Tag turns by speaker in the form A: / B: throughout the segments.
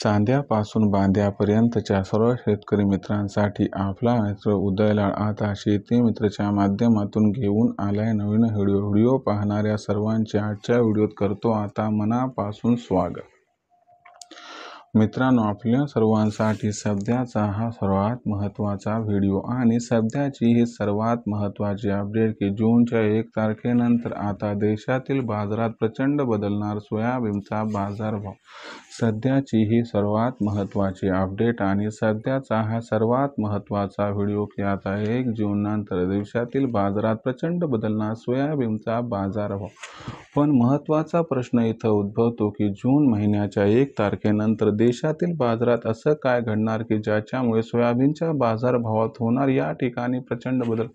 A: चांद्यापासून बांद्यापर्यंतच्या सर्व शेतकरी मित्रांसाठी आपला मित्र उदयलाड आता शेती मित्रच्या माध्यमातून घेऊन आलाय नवीन व्हिडिओ पाहणाऱ्या सर्वांचे आजच्या व्हिडिओत करतो आता मनापासून स्वागत। मित्रांनो, आपल्या सर्वांसाठी सध्याचा हा सर्वात महत्त्वाचा व्हिडिओ आणि सध्याची ही सर्वात महत्त्वाची अपडेट की जूनच्या 1 तारखेनंतर आता देशातील बाजारात प्रचंड बदलणार सोयाबीनचा बाजारभाव। सध्याची ही सर्वात महत्त्वाची अपडेट आणि सध्याचा हा सर्वात महत्त्वाचा व्हिडिओ की आता 1 जून नंतर देशातील बाजारात प्रचंड बदलणार सोयाबीनचा बाजारभाव। पण महत्त्वाचा प्रश्न इथं उद्भवतो की जून महिन्याच्या 1 तारखेनंतर देशातील बाजारात असं काय घडणार की ज्याच्यामुळे सोयाबीनच्या बाजारभावात होणार या ठिकाणी प्रचंड बदल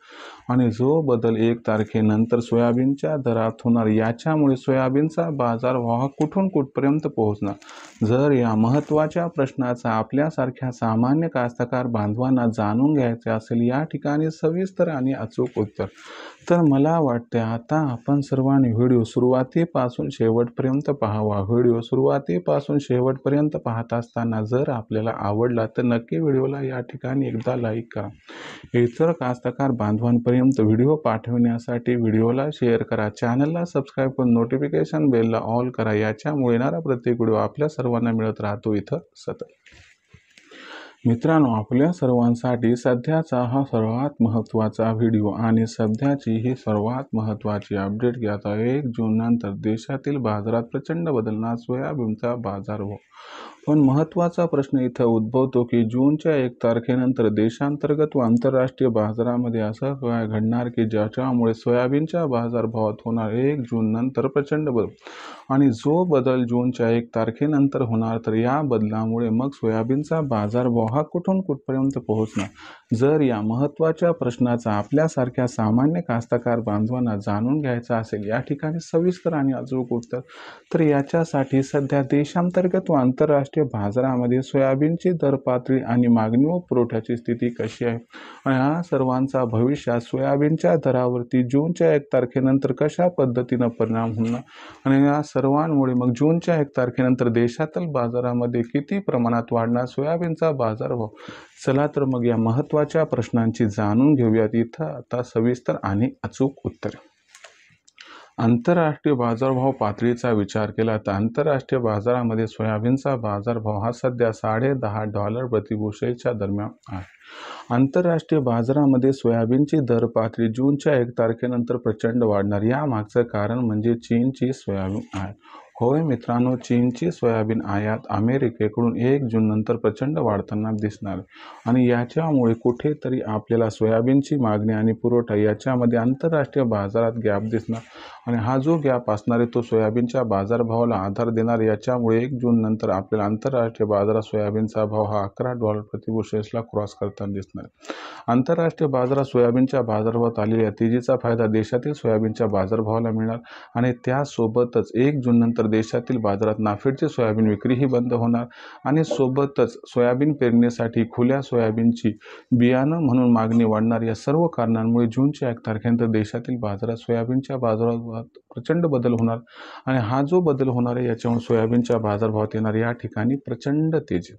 A: आणि जो बदल 1 तारखेनंतर सोयाबीनच्या दरात होणार याच्यामुळे सोयाबीनचा बाजारभाव कुठून कुठपर्यंत पोहोचणार। जर या महत्त्वाच्या प्रश्नाचा आपल्यासारख्या सामान्य कास्तकार बांधवांना जाणून घ्यायचे असेल या ठिकाणी सविस्तर आणि अचूक उत्तर, तर मला वाटते आता आपण सर्वांनी व्हिडिओ सुरुवातीपासून शेवटपर्यंत पाहावा। व्हिडिओ सुरुवातीपासून शेवटपर्यंत पाहत असताना जर आपल्याला आवडला तर नक्की व्हिडिओला या ठिकाणी एकदा लाईक करा। इतर कास्तकार बांधवांपर्यंत व्हिडिओ पाठवण्यासाठी व्हिडिओला शेअर करा, चॅनलला सबस्क्राईब करून नोटिफिकेशन बेलला ऑल करा। याच्यामुळे येणारा प्रत्येक व्हिडिओ आपल्या सर्वांना मिळत राहतो इथं सतत। मित्रांनो, आपल्या सर्वांसाठी सध्याचा हा सर्वात महत्त्वाचा व्हिडिओ आणि सध्याची ही सर्वात महत्त्वाची अपडेट की आता 1 जून नंतर देशातील बाजारात प्रचंड बदलणार सोयाबीनचा बाजारभाव। पण महत्त्वाचा प्रश्न इथं उद्भवतो की जूनच्या 1 तारखेनंतर देशांतर्गत व आंतरराष्ट्रीय बाजारामध्ये असं काय घडणार की ज्याच्यामुळे सोयाबीनच्या बाजारभावात होणार 1 जून नंतर प्रचंड बदल आणि जो बदल जूनच्या 1 तारखेनंतर होणार तर या बदलामुळे मग सोयाबीनचा बाजारभाव हा कुठून कुठपर्यंत पोहोचणार। जर या महत्त्वाच्या प्रश्नाचा आपल्यासारख्या सामान्य कास्तकार बांधवांना जाणून घ्यायचा असेल या ठिकाणी सविस्तर आणि अचूक उत्तर, तर याच्यासाठी सध्या देशांतर्गत व आंतरराष्ट्रीय बाजारामध्ये सोयाबीनची दर पातळी आणि मागणी व पुरवठ्याची स्थिती कशी आहे आणि हा सर्वांचा भविष्यात सोयाबीनच्या दरावरती जूनच्या 1 तारखेनंतर कशा पद्धतीनं परिणाम होणार आणि या सर्वांमुळे मग जूनच्या 1 तारखेनंतर देशातील बाजारामध्ये किती प्रमाणात वाढणार सोयाबीनचा बाजारभाव। चला तर मग या महत्त्वाच्या प्रश्नांची जाणून घेऊयात इथं आता सविस्तर आणि अचूक उत्तर। आंतरराष्ट्रीय बाजारभाव पातळीचा विचार केला तर आंतरराष्ट्रीय बाजारामध्ये सोयाबीनचा बाजारभाव हा सध्या $10.5 प्रतिबुशेलच्या दरम्यान आहे। आंतरराष्ट्रीय बाजारामध्ये सोयाबीनची दर पातळी जूनच्या 1 तारखेनंतर प्रचंड वाढणार यामागचं कारण म्हणजे चीनची सोयाबीन आहे। होय मित्रांनो, चीनची सोयाबीन आयात अमेरिकेकडून 1 जून नंतर प्रचंड वाढताना दिसणार आणि याच्यामुळे कुठेतरी आपल्याला सोयाबीनची मागणी आणि पुरवठा याच्यामध्ये आंतरराष्ट्रीय बाजारात गॅप दिसणार आणि हा जो गॅप असणार आहे तो सोयाबीनच्या बाजारभावाला आधार देणार। याच्यामुळे 1 जून नंतर आपल्याला आंतरराष्ट्रीय बाजारात सोयाबीनचा भाव हा $11 प्रतिबुशेल्सला क्रॉस करताना दिसणार। आंतरराष्ट्रीय बाजारात सोयाबीनच्या बाजारभावात आलेल्या तेजीचा फायदा देशातील सोयाबीनच्या बाजारभावाला मिळणार आणि त्यासोबतच 1 जून नंतर देशातील बाजारात नाफेडची सोयाबीन विक्रीही बंद होणार आणि सोबतच सोयाबीन पेरणीसाठी खुल्या सोयाबीनची बियाणं म्हणून मागणी वाढणार। या सर्व कारणांमुळे जूनच्या 1 तारखेनंतर देशातील बाजारात सोयाबीनच्या बाजारात प्रचंड बदल होणार आणि हा जो बदल होणार आहे याच्यामुळे सोयाबीनच्या बाजारभावात येणार या ठिकाणी प्रचंड तेजी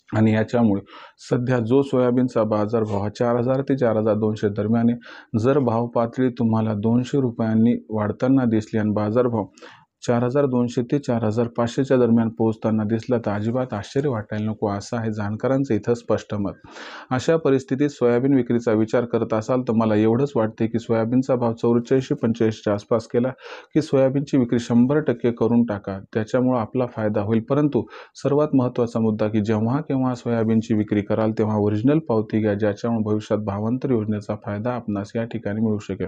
A: आणि याच्यामुळे सध्या जो सोयाबीनचा बाजारभाव हा 4,000 ते 4,200 दरम्यान आहे। जर भाव पातळी तुम्हाला 200 रुपयांनी वाढताना दिसली आणि बाजारभाव 4,200 ते 4,500च्या दरम्यान पोहोचताना दिसला तर अजिबात आश्चर्य वाटायला नको असं आहे जाणकारांचं इथं स्पष्ट मत। अशा परिस्थितीत सोयाबीन विक्रीचा विचार करत असाल तर मला एवढंच वाटते की सोयाबीनचा भाव 44-45च्या आसपास केला की सोयाबीनची विक्री 100% करून टाका, त्याच्यामुळे आपला फायदा होईल। परंतु सर्वात महत्त्वाचा मुद्दा की जेव्हा केव्हा सोयाबीनची विक्री कराल तेव्हा ओरिजिनल पावती घ्या, ज्याच्यामुळे भविष्यात भावांतर योजनेचा फायदा आपणास या ठिकाणी मिळू शकेल।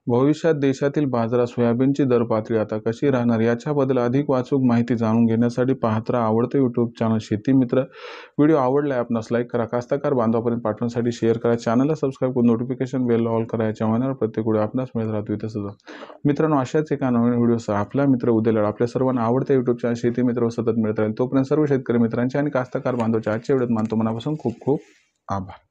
A: भविष्यात देशातील बाजारात सोयाबीनची दर पातळी आता कशी राहणार याच्याबद्दल अधिक अचूक माहिती जाणून घेण्यासाठी पाहत राहा आवडते यूट्यूब चॅनल शेती मित्र। व्हिडिओ आवडला आपणास लाईक करा, कास्तकार बांधवापर्यंत पाठवण्यासाठी शेअर करा, चॅनलला सबस्क्राईब करून नोटिफिकेशन बेल ऑल करा। याच्यामुळे प्रत्येक व्हिडिओ आपणास मिळत राहतो इथं सतत। मित्रांनो, अशाच एका नवीन व्हिडिओसह आपला मित्र उदयलाड आपल्या सर्वांना आवडते यूट्यूब चॅनल शेती मित्र सतत मिळत राहील। तोपर्यंत सर्व शेतकरी मित्रांचे आणि कास्तकार बांधवांचे आजच्या व्हिडिओत मानतो मनापासून खूप खूप आभार।